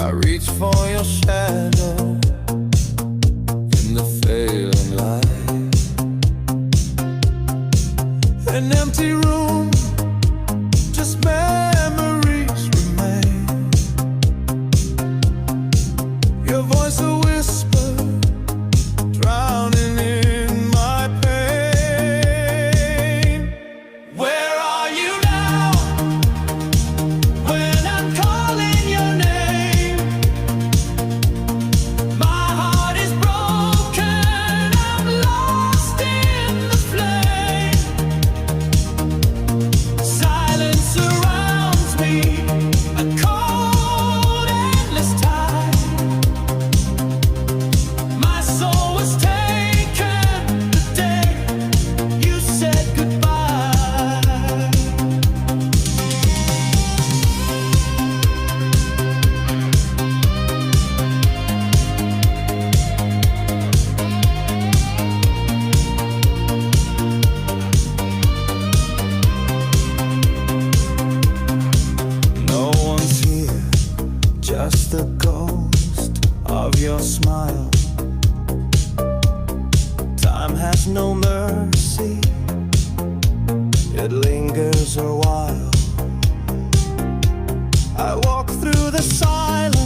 I reach for your shadow in the failing light. An empty room, just memories remain. Your voice a whisper, drowning in my pain. Where are you now? When I'm calling your name, my heart is broken. I'm lost in the flame. Silence surrounds me, a cold, endless tide. My soul was taken the day you said goodbye. No one's here, just the ghost of your smile. Time has no mercy, it lingers a while. I walk through the silence,